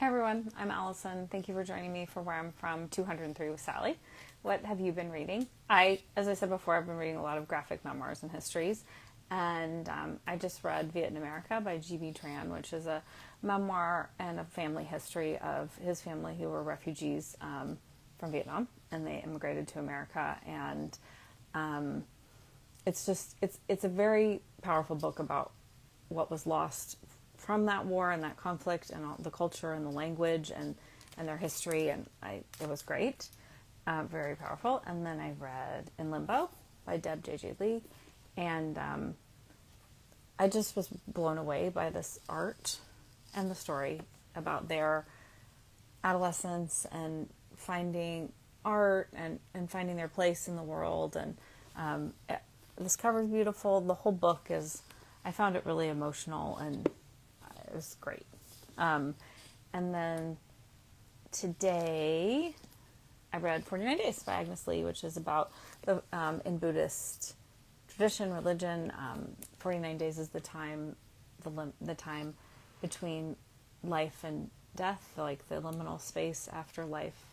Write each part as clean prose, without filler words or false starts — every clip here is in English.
Hey everyone, I'm Allison. Thank you for joining me for Where I'm From 203 with Sally. What have you been reading? As I said before, I've been reading a lot of graphic memoirs and histories, and I just read Viet in America by G.B. Tran, which is a memoir and a family history of his family who were refugees from Vietnam, and they immigrated to America. And it's a very powerful book about what was lost from that war and that conflict and all the culture and the language and their history, and it was great, very powerful. And then I read In Limbo by Deb J.J. Lee, and I just was blown away by this art and the story about their adolescence and finding art and finding their place in the world. And this cover is beautiful. The whole book is, I found it really emotional, and it was great. And then today I read 49 Days by Agnes Lee, which is about in Buddhist tradition, religion, 49 days is the time between life and death, like the liminal space after life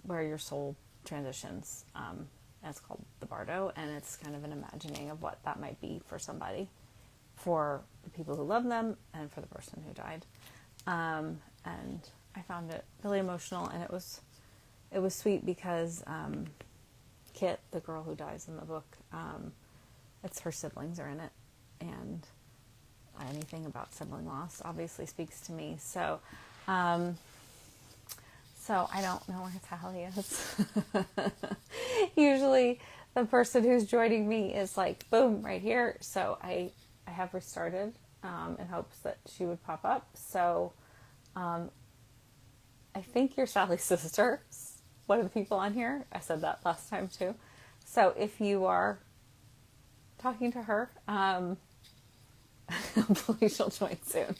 where your soul transitions. It's called the Bardo, and it's kind of an imagining of what that might be for somebody, for the people who love them, and for the person who died. And I found it really emotional, and it was sweet because Kit, the girl who dies in the book, it's her siblings are in it, and anything about sibling loss obviously speaks to me. So I don't know where Sally is. Usually the person who's joining me is like, boom, right here. So I have restarted in hopes that she would pop up. So I think you're Sally's sister, one of the people on here. I said that last time too. So if you are talking to her, hopefully she'll join soon.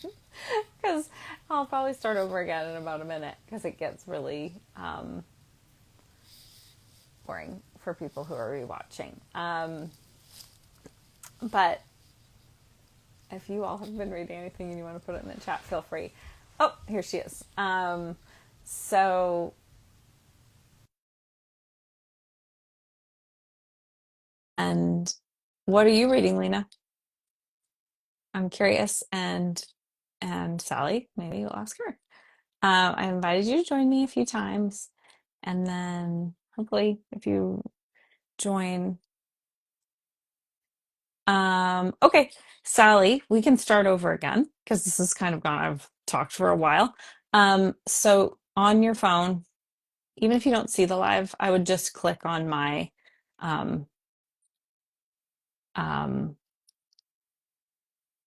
Because I'll probably start over again in about a minute, because it gets really boring for people who are rewatching. But if you all have been reading anything and you want to put it in the chat, feel free. Oh, here she is. And what are you reading, Lena? I'm curious, and Sally, maybe you'll ask her. I invited you to join me a few times, and then hopefully if you join. Okay, Sally, we can start over again because this is kind of gone. I've talked for a while. So on your phone, even if you don't see the live, I would just click on um, um,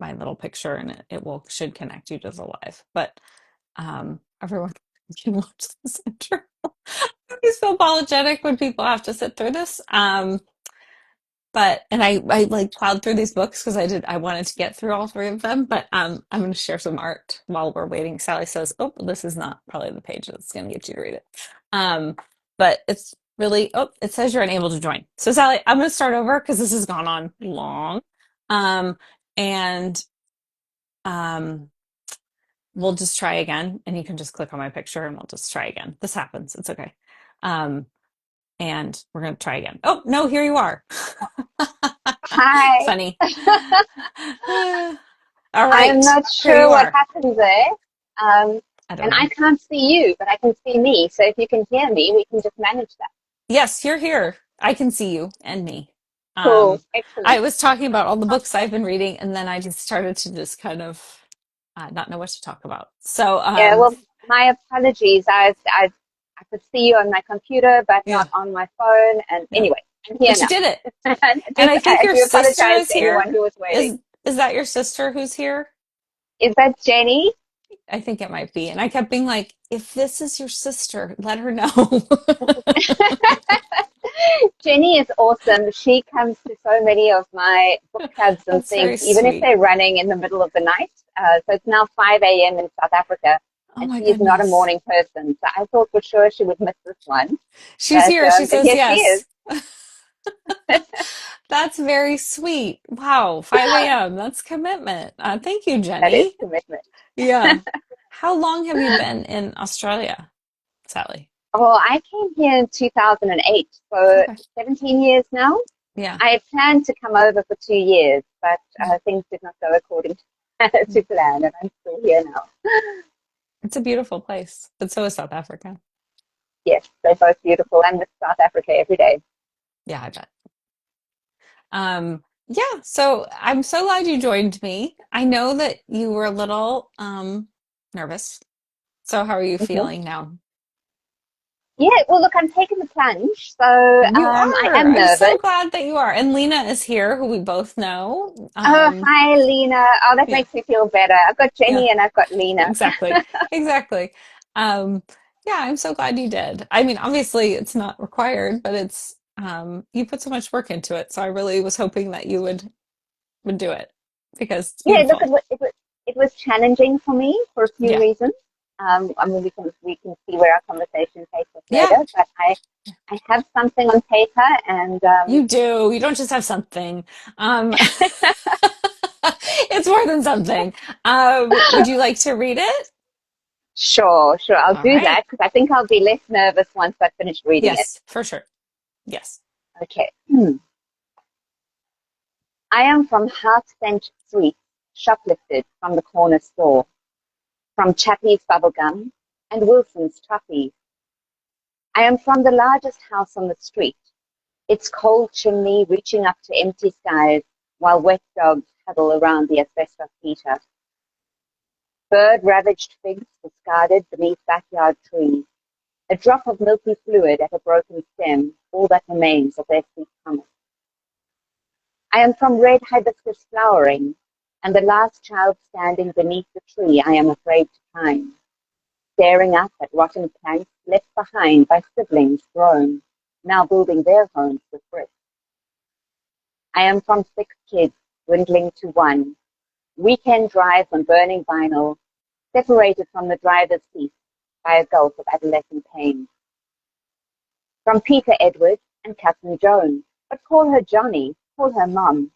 my little picture, and should connect you to the live. But everyone can watch this intro. I'm so apologetic when people have to sit through this. And I like plowed through these books because I wanted to get through all three of them. But I'm going to share some art while we're waiting. Sally says, "Oh, this is not probably the page that's going to get you to read it." But it's really, it says you're unable to join. So Sally, I'm going to start over because this has gone on long. And um, we'll just try again, and you can just click on my picture and we'll just try again. This happens. It's okay. And we're going to try again. Oh, no, here you are. Hi. Funny. All I'm right, not here sure you what are. happened there. Um, I don't and I know. can't see you, but I can see me. So if you can hear me, we can just manage that. Yes, you're here. I can see you and me. Cool. I Excellent. was talking about all the books I've been reading, and then I just started to just kind of not know what to talk about. So, Yeah, well, my apologies. I could see you on my computer, but yeah, not on my phone. And yeah. anyway, I'm here But you now. did it. And Just, I think I your do sister apologize is to here. anyone who was waiting. Is that your sister who's here? Is that Jenny? I think it might be. And I kept being like, if this is your sister, let her know. Jenny is awesome. She comes to so many of my book clubs and That's things, very even if sweet. they're running in the middle of the night. So it's now 5 a.m. in South Africa, Oh and my she is not a goodness. morning person. So I thought for sure she would miss this one, She's here. She but says here she is. yes. That's very sweet. Wow, 5 a.m. That's commitment. Thank you, That is Jenny. commitment. Yeah. How long have you been in Australia, Sally? Oh, I came here in 2008, so Okay. 17 years now. Yeah. I had planned to come over for 2 years, but things did not go according to plan, and I'm still here now. It's a beautiful place, but so is South Africa. Yes, they're both beautiful, and miss South Africa every day. Yeah, I bet. Yeah, so I'm so glad you joined me. I know that you were a little nervous. So how are you Mhm. feeling now? Yeah, well, look, I'm taking the plunge, so You I are. am I'm so nervous. glad that you are. And Lena is here, who we both know. Oh, hi, Lena. Oh, that Yeah, makes me feel better. I've got yeah, Jenny and I've got Lena. exactly. Exactly. Um, yeah, I'm so glad you did. I mean, obviously it's not required, but it's you put so much work into it. So I really was hoping that you would do it because it's Yeah, look, beautiful. it was challenging for me for a few Yeah. reasons. I mean, we can see where our conversation takes us Yeah. later, but I have something on paper, and You do. You don't just have something. Um, it's more than something. Would you like to read it? sure, sure, I'll All do right. that because I think I'll be less nervous once I finish reading it. Yes, for sure. Yes. Okay. I am from half-cent sweets, shoplifted from the corner store, from Chappies bubblegum and Wilson's toffees. I am from the largest house on the street, its cold chimney reaching up to empty skies while wet dogs huddle around the asbestos heater. Bird-ravaged figs discarded beneath backyard trees, a drop of milky fluid at a broken stem, all that remains of their sweet promise. I am from red hibiscus flowering, and the last child standing beneath the tree I am afraid to climb, staring up at rotten planks left behind by siblings grown, now building their homes with bricks. I am from 6 kids, dwindling to one, weekend drives on burning vinyl, separated from the driver's seat by a gulf of adolescent pain. From Peter Edward and cousin Joan, but call her Johnny, call her Mum.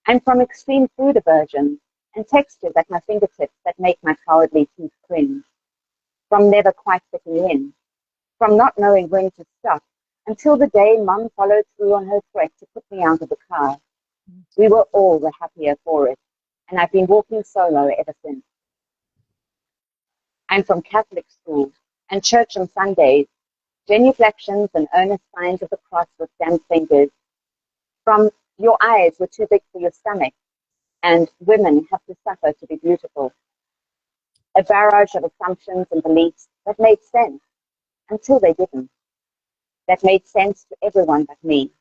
I'm from extreme food aversion and textures at my fingertips that make my cowardly teeth cringe. From never quite fitting in, from not knowing when to stop, until the day Mum followed through on her threat to put me out of the car. We were all the happier for it, and I've been walking solo ever since. I'm from Catholic school and church on Sundays, genuflections and earnest signs of the cross with damp fingers. From your eyes were too big for your stomach, and women have to suffer to be beautiful. A barrage of assumptions and beliefs that made sense until they didn't, that made sense to everyone but me.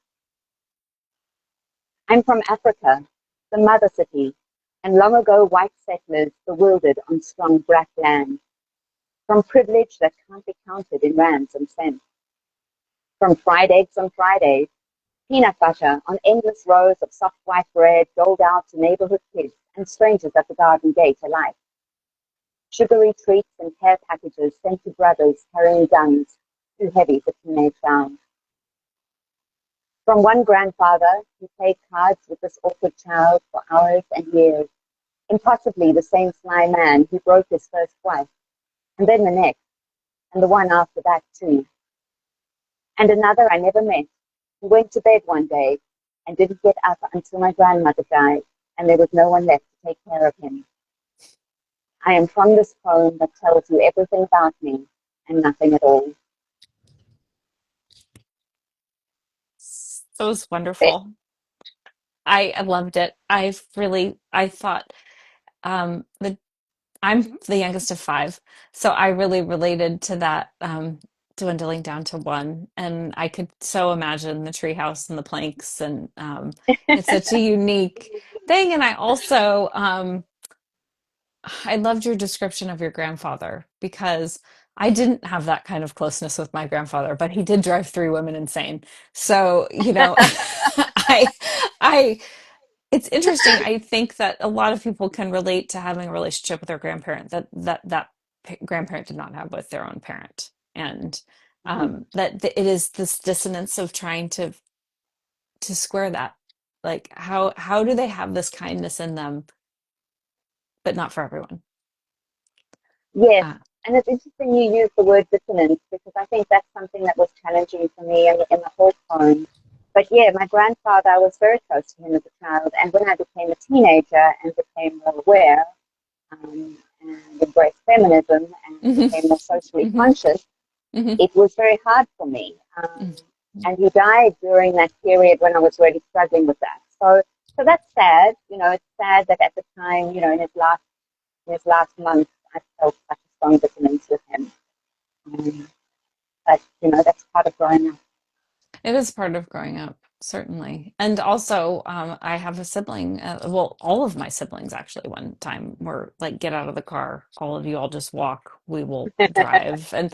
I'm from Africa, the mother city, and long ago white settlers bewildered on strong black land, from privilege that can't be counted in rands and cents, from fried eggs on Fridays, peanut butter on endless rows of soft white bread doled out to neighborhood kids and strangers at the garden gate alike, sugary treats and care packages sent to brothers carrying guns too heavy for teenage gowns. From one grandfather who played cards with this awkward child for hours and years, impossibly the same sly man who broke his first wife, and then the next, and the one after that too. And another I never met, who went to bed one day and didn't get up until my grandmother died, and there was no one left to take care of him. I am from this poem that tells you everything about me and nothing at all. So it was wonderful. I loved it. I thought the I'm the youngest of five, so I really related to that dwindling down to one, and I could so imagine the treehouse and the planks, and it's such a unique thing. And I also I loved your description of your grandfather because I didn't have that kind of closeness with my grandfather, but he did drive three women insane. So, I I it's interesting. I think that a lot of people can relate to having a relationship with their grandparent that grandparent did not have with their own parent, and it is this dissonance of trying to square that. Like how do they have this kindness in them, but not for everyone? Yes, Uh, and it's interesting you use the word dissonance because I think that's something that was challenging for me in the whole poem. But yeah, my grandfather, I was very close to him as a child, and when I became a teenager and became more aware and embraced feminism and mhm, became more socially mhm, conscious, mhm, it was very hard for me. mhm. And he died during that period when I was really struggling with that. So that's sad. You know, it's sad that at the time, you know, in his last month, I felt such a strong dissonance with him. Um, but you know, that's part of growing up. It is part of growing up, certainly. And also, I have a sibling. Well, all of my siblings actually one time were like, get out of the car. All of you, all just walk. We will drive. And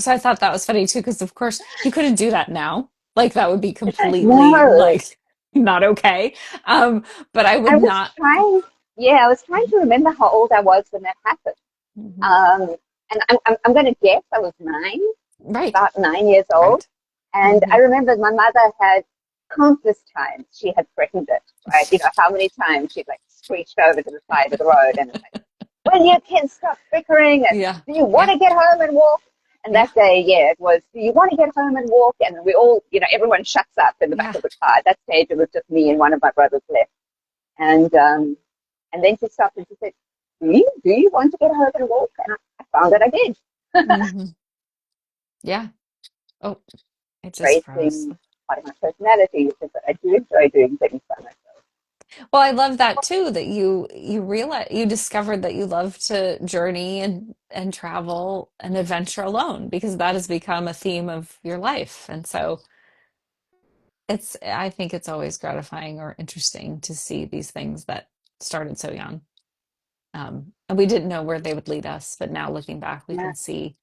so I thought that was funny too, because of course you couldn't do that now. Like that would be completely No, like not okay. But I would I was not. trying. Yeah, I was trying to remember how old I was when that happened. Mhm. Um, and I'm going to guess I was nine, Right, about 9 years old. right. And I Hmm. remember my mother had countless times she had threatened it, right? You know, how many times she'd like screeched over to the side of the road and like, will you kids stop bickering? And Yeah, do you want yeah, to get home and walk? And yeah, that day, yeah, it was, do you want to get home and walk? And we all, you know, everyone shuts up in the back yeah. of the car. At that stage, it was just me and one of my brothers left. And then she stopped and she said, do you want to get home and walk? And I found that I did. Hmm. Yeah. Oh, it just froze. Racing part of my personality, which is that I do enjoy doing things by myself. Well, I love that too, that you realize you discovered that you love to journey and travel and adventure alone because that has become a theme of your life. And so I think it's always gratifying or interesting to see these things that started so young. And we didn't know where they would lead us, but now looking back, we Yeah, can see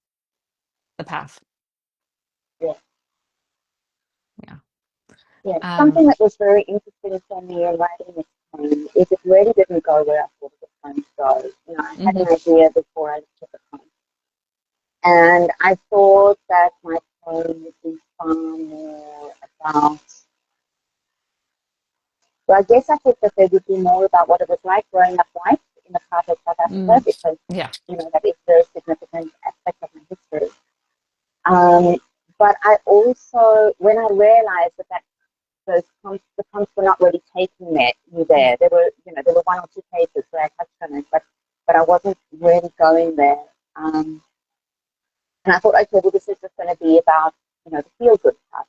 the path. yeah, Yeah. yeah. Um, Something that was very interesting for me in writing this poem is it really didn't go where I thought it was going to go. You know, I had mhm. an idea before I looked at the poem, and I thought that my poem would be far more about. Well, I guess I thought that there would be more about what it was like growing up white in the part of South Africa Mm, because yeah. you know that is a very significant aspect of my history. Um, but I also, when I realized that the prompts were not really taking me Yeah. there. There were one or two cases where I touched on it, but I wasn't really going there. And I thought, okay, well, this is just going to be about, you know, the feel good stuff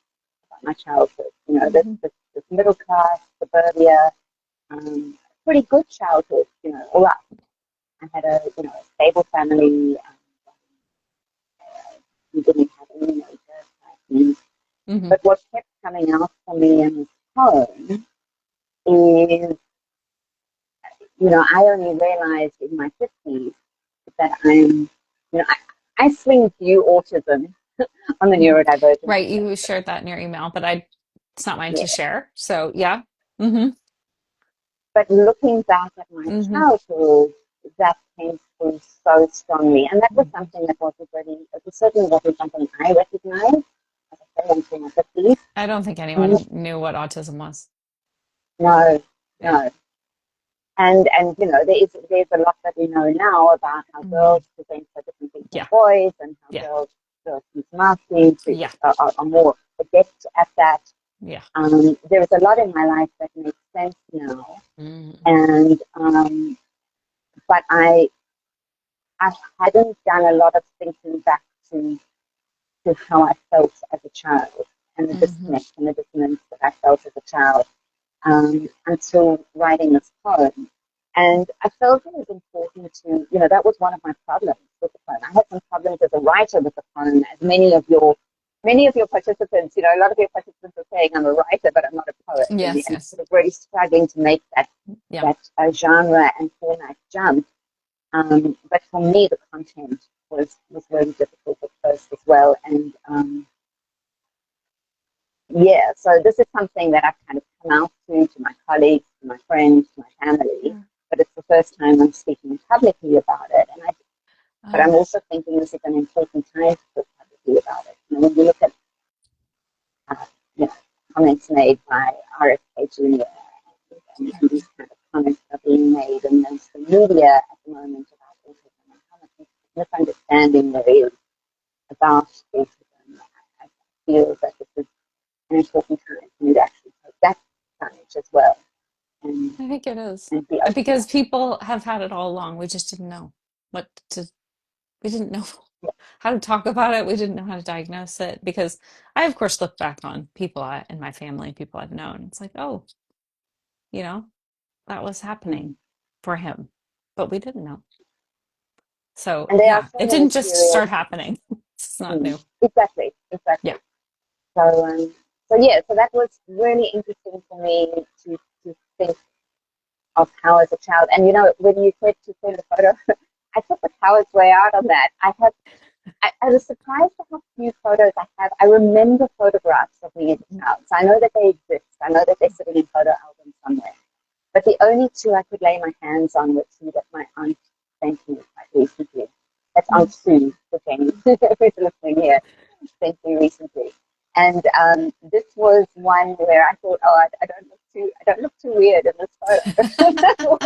about my childhood. You know, Hmm. this middle class suburbia, pretty good childhood. You know, all right. I had a stable family. We didn't have any major needs. Hmm. But what kept coming out for me in this poem is, you know, I only realized in my 50s that I swing view autism on the Hmm. neurodivergent Right. You spectrum. shared that in your email, but it's not mine to Yeah. share. So yeah. Hmm. But looking back at my Hmm. childhood, that came through so strongly. And that was Hmm. something that certainly wasn't something I recognized, as I say, until my 50s. I don't think Mm, anyone knew what autism was. no, Yeah. no. And you know, there's a lot that we know now about how Hmm. girls present so differently from Yeah. boys and how Yeah. girls use masking Yeah. are more adept at that. Yeah. There is a lot in my life that makes sense now, Hmm. and but I hadn't done a lot of thinking back to how I felt as a child and the Hmm. disconnect and the dissonance that I felt as a child until writing this poem. And I felt it was important to, you know, that was one of my problems with the poem. I had some problems as a writer with the poem, as many of your participants, you know, a lot of your participants are saying I'm a writer, but I'm not a poet, Yes. and Yes. sort of really struggling to make that Yeah. that genre and format jump. But for me, the content was really difficult at first as well, and yeah, so this is something that I've kind of come out to my colleagues, to my friends, to my family, Yeah. but it's the first time I'm speaking publicly about it. But I'm Um, also thinking this is an important time to talk publicly about it. You know, when you look at uh, you know, comments made by RFK Jr. And these kind of comments are being made in the media at the moment about autism and how much misunderstanding there is about racism. I feel that this is an important time for me to actually take that challenge as well and, I think it is. and be open Because about it. people have had it all along. We just didn't know what to, we didn't know Yeah. how to talk about it. We didn't know how to diagnose it. Because I, of course, look back on people in my family, people I've known. It's like, oh, you know, that was happening Mm. for him, but we didn't know. So, And there are yeah, so it many didn't just periods. start happening. It's not Mm. new. Exactly, Yeah. exactly. So, so yeah, so that was really interesting for me to think of how as a child. And you know, when you said to send a photo, I took the coward's way out on that. I was surprised at how few photos I have. I remember photographs of me as a child. So I know that they exist. I know that they're sitting in photo albums somewhere. But the only two I could lay my hands on were two that my aunt sent me quite recently. That's Aunt Sue, for Jenny, who's listening here, sent me recently. And this was one where I thought, oh, I don't look too weird in this photo.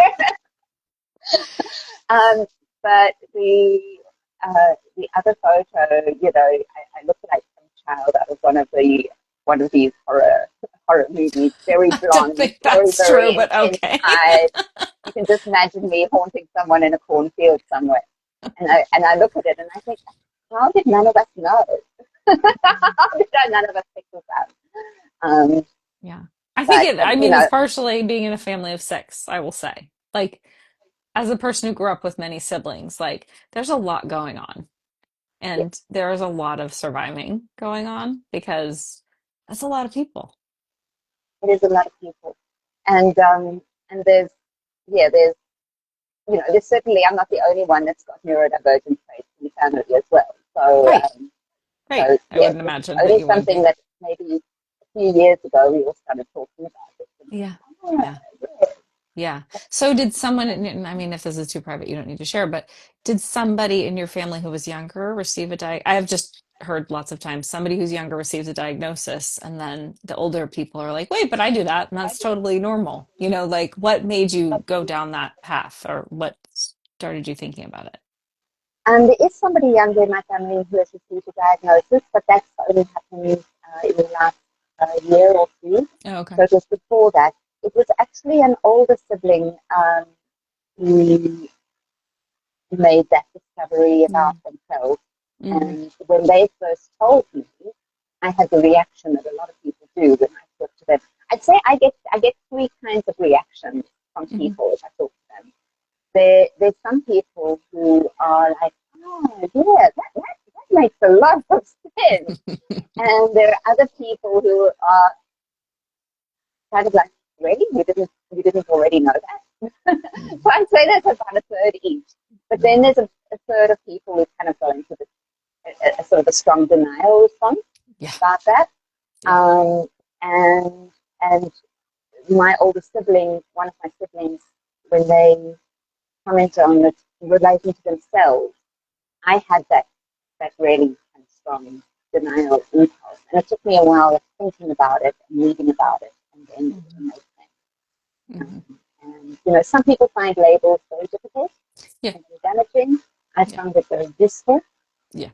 um, but the other photo, you know, I look like some child out of one of these horror movies, very I don't blonde, think very, that's true, very but intense okay. eyes. You can just imagine me haunting someone in a cornfield somewhere. And I look at it and I think, how did none of us know? How did none of us pick this up? Um, Yeah. I think but it, I you mean, it's know, partially being in a family of six, I will say. Like, as a person who grew up with many siblings, like, there's a lot going on. yeah, And there's a lot of surviving going on because that's a lot of people. it is a lot of people, and there's there's certainly I'm not the only one that's got neurodivergent traits in the family as well. So Right. Right. so I yeah, wouldn't this is imagine that only you would something be. that maybe a few years ago we all started talking about it. And, Yeah. oh, Yeah. yeah, Yeah. So did someone, and I mean, if this is too private, you don't need to share, but did somebody in your family who was younger receive a I have just heard lots of times somebody who's younger receives a diagnosis, and then the older people are like, wait, but I do that, and that's totally normal. You know, like what made you go down that path, or what started you thinking about it? there is somebody younger in my family who has received a diagnosis, but that's only happened in the last year or two. Oh, okay. So it was before that. It was actually an older sibling who made that discovery about Mm, themselves. mm, And when they first told me, I had the reaction that a lot of people do when I talk to them. I'd say I get three kinds of reactions from mm, people if I talk to them. There's some people who are like, oh yeah, that makes a lot of sense. And there are other people who are kind of like, really? You didn't already know that? So mm. I'd say there's about a third each. But then Mm. there's a third of people who kind of go into a sort of a strong denial response Yeah. about that. Yeah. Um, and and my older sibling, one of my siblings, when they comment on it relating to themselves, I had that really kind of strong denial impulse, and it took me a while of thinking about it and reading about it, and then it Hmm. made sense. Hmm. And some people find labels very difficult Yeah. and very damaging. I Yeah. found it very useful. Yeah.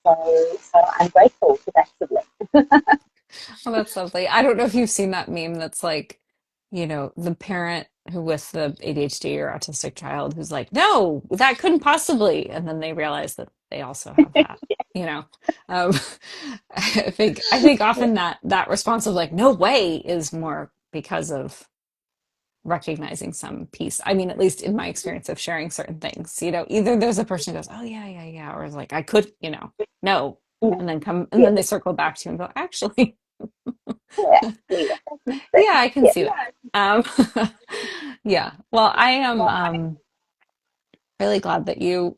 So I'm grateful for that sibling. Well, that's lovely. I don't know if you've seen that meme that's like, the parent who with the ADHD or autistic child who's like, no, that couldn't possibly. And then they realize that they also have that, you know. Um, I think Yeah. often that response of like, no way is more because of recognizing some piece. I mean, at least in my experience of sharing certain things, either there's a person who goes, oh yeah, yeah, yeah, or is like, I could, no. And then Yeah. they circle back to you and go, actually, Yeah. Yeah. That makes sense. yeah, I can Yeah. see that. Um, yeah. Well, I am really glad that you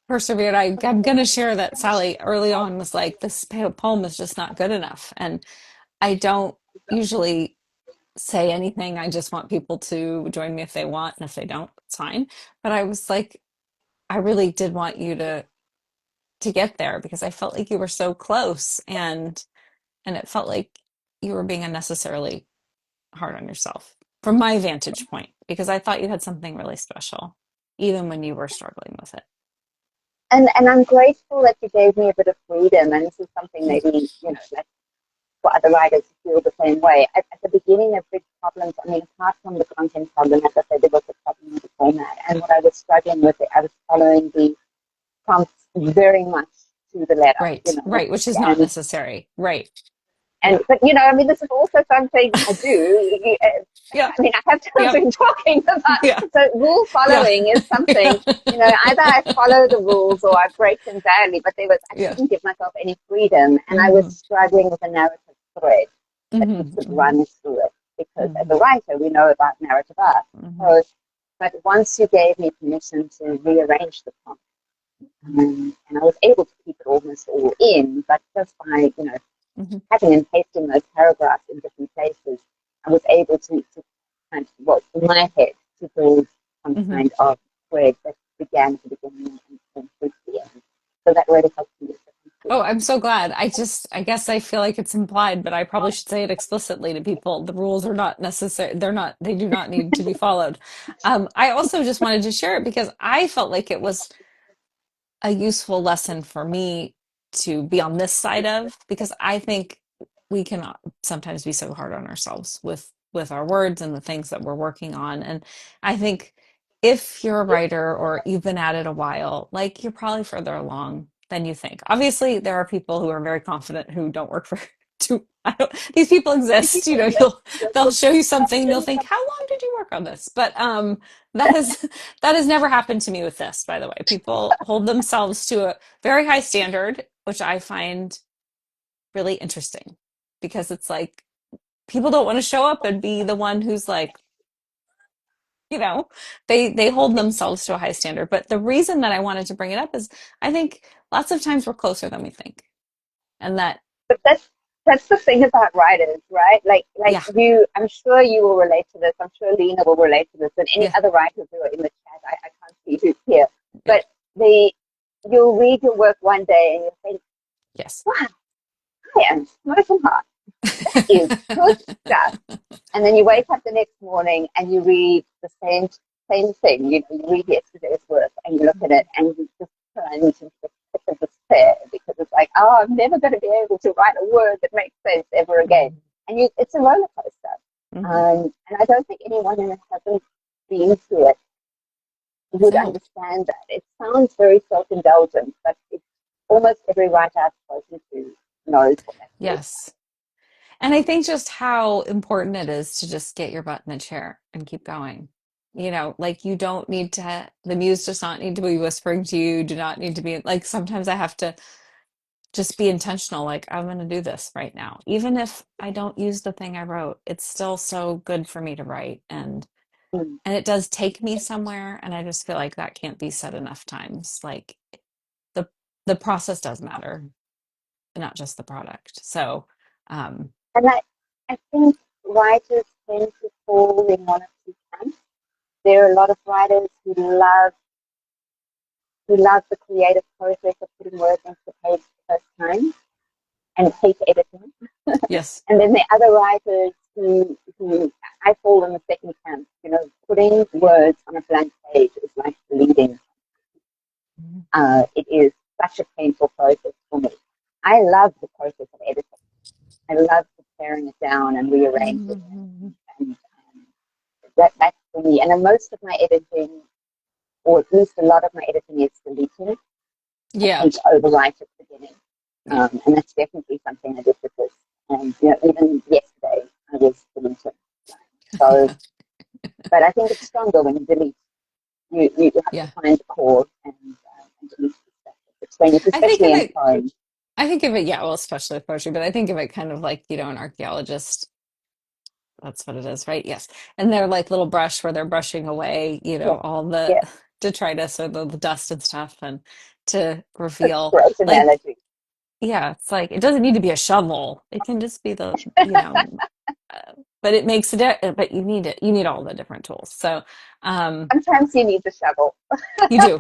persevered. I'm going to share that Sally early on was like, this poem is just not good enough. And I don't usually say anything. I just want people to join me if they want. And if they don't, it's fine. But I was like, I really did want you to get there because I felt like you were so close and it felt like you were being unnecessarily hard on yourself from my vantage point because I thought you had something really special, even when you were struggling with it. and I'm grateful that you gave me a bit of freedom. And this is something maybe, like for other writers who feel the same way. At the beginning, a big problem, I mean, apart from the content problem, as I said, there was a problem with the format. And what I was struggling with, I was following the prompts very much to the letter, Right, with right, which is not scans. necessary. Right. And Yeah. but I mean, this is also something I do. Yeah. I mean, I have Yeah. children talking about. Yeah. So rule Yeah. following is Yeah. something. Either I follow the rules or I break them badly. But I Yeah. couldn't give myself any freedom, and I was Hmm. struggling with a narrative thread that Hmm. just would Hmm. run through it. Because as Hmm. a writer, we know about narrative arc. Hmm. So, but once you gave me permission to rearrange the prompt, and I was able to keep it almost all in, but just by Hmm. cutting and pasting those paragraphs in different places, I was able to kind of, well, in my head, to build some Hmm. kind of thread that began at the beginning and went through to the end. So that really helped me. Oh, I'm so glad. I guess I feel like it's implied, but I probably should say it explicitly to people. The rules are not necessary. They do not need to be followed. I also just wanted to share it because I felt like it was a useful lesson for me to be on this side of, because I think we can sometimes be so hard on ourselves with our words and the things that we're working on. And I think if you're a writer or you've been at it a while, like you're probably further along than you think. Obviously, there are people who are very confident who don't work for I don't, these people exist. They'll show you something and you'll think, how long did you work on this? But that has that has never happened to me with this, by the way. People hold themselves to a very high standard, which I find really interesting because it's like people don't want to show up and be the one who's like, you know, they hold themselves to a high standard. But the reason that I wanted to bring it up is I think lots of times we're closer than we think. And that, But that's the thing about writers, right? Like yeah, you, I'm sure you will relate to this. I'm sure Lena will relate to this, and any yeah, other writers who are in the chat. I can't see who's here, yeah, but the you'll read your work one day and you'll think, yes. wow, I am smoking hot. That is good stuff. And then you wake up the next morning and you read the same thing. You read yesterday's work and you look at it and you just plunge into the pit of despair because it's like, oh, I'm never going to be able to write a word that makes sense ever again. Mhm. And it's a roller coaster. Mhm. And I don't think anyone who hasn't been through it would No. understand that. It sounds very self-indulgent, but it's almost every writer I've spoken to knows what that feels Yes. And I think just how important it is to just get your butt in the chair and keep going. Like you don't need to, the muse does not need to be whispering to you, do not need to be like, sometimes I have to just be intentional, like, I'm going to do this right now. Even if I don't use the thing I wrote, it's still so good for me to write. like. And it does take me somewhere. And I just feel like that can't be said enough times. Like the, the process does matter, not just the product. So, um, And I think writers tend to fall in one of two camps. There are a lot of writers who love the creative process of putting words into the page the first time and hate editing. yes. And then there are other writers who I fall in the second camp. Putting words on a blank page is like bleeding. It is such a painful process for me. I love the process of editing. I love tearing it down and rearranging it. Mhm. That's for me. And then most of my editing, or at least a lot of my editing, is deleting. I Yeah. tend to overwrite at the beginning. Yeah. And that's definitely something I did with this. And even yesterday, I was deleting. So, but I think it's stronger when you delete. You have to Yeah. find the core and delete the stuff. It's when it's I think especially of in it, poems. yeah, well, especially with poetry, but I think of it kind of like, an archaeologist. That's what it is, right? Yes. And they're like little brush where they're brushing away, Yeah, all the yeah. detritus or the dust and stuff and to That's a reveal great like, analogy. yeah, it's like it doesn't need to be a shovel. It can just be but it makes but you need it. You need all the different tools. So, Sometimes you need the shovel. you do.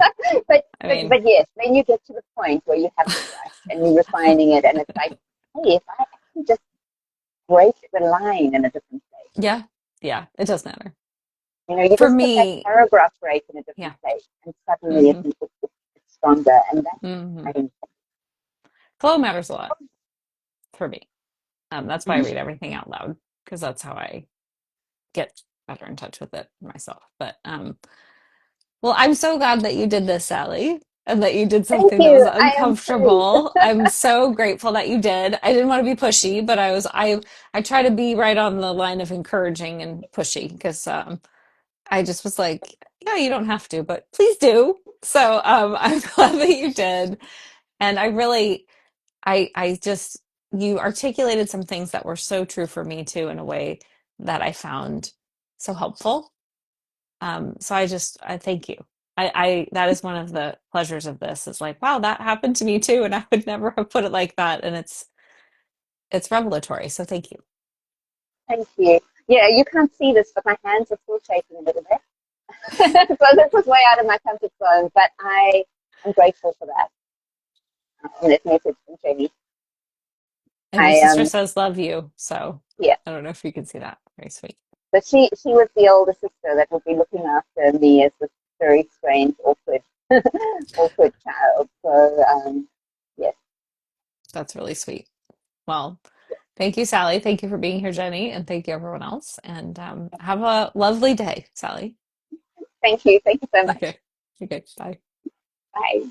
but, I but mean, but yes, when you get to the point where you have the brush and you're refining it, and it's like, hey, if I can just break the line in a different place, yeah, yeah, it does matter. you For just put that me, paragraph break in a different yeah. place, and suddenly Hmm. it's stronger, and that's Hmm. exciting. Flow matters a lot for me. That's why I Mhm. read everything out loud because that's how I get better in touch with it myself. But well, I'm so glad that you did this, Sally, and that you did Thank something that was you. I am too. uncomfortable. I'm so grateful that you did. I didn't want to be pushy, but I try to be right on the line of encouraging and pushy because I just was like, yeah, you don't have to, but please do. So I'm glad that you did. And I really I just you articulated some things that were so true for me too in a way that I found so helpful. So I thank you. I that is one of the pleasures of this is like, wow, that happened to me too, and I would never have put it like that. And it's revelatory. So thank you. Thank you. Yeah, you can't see this, but my hands are still shaking a little bit. So this was way out of my comfort zone, but I am grateful for that. And this message from Jenny. And your I sister says love you. So Yeah. I don't know if you can see that. Very sweet. But she was the older sister that would be looking after me as this very strange, awkward, awkward child. So yes, That's really sweet. Well, thank you, Sally. Thank you for being here, Jenny, and thank you everyone else. And have a lovely day, Sally. thank you so much. Okay. Okay. Bye. Bye.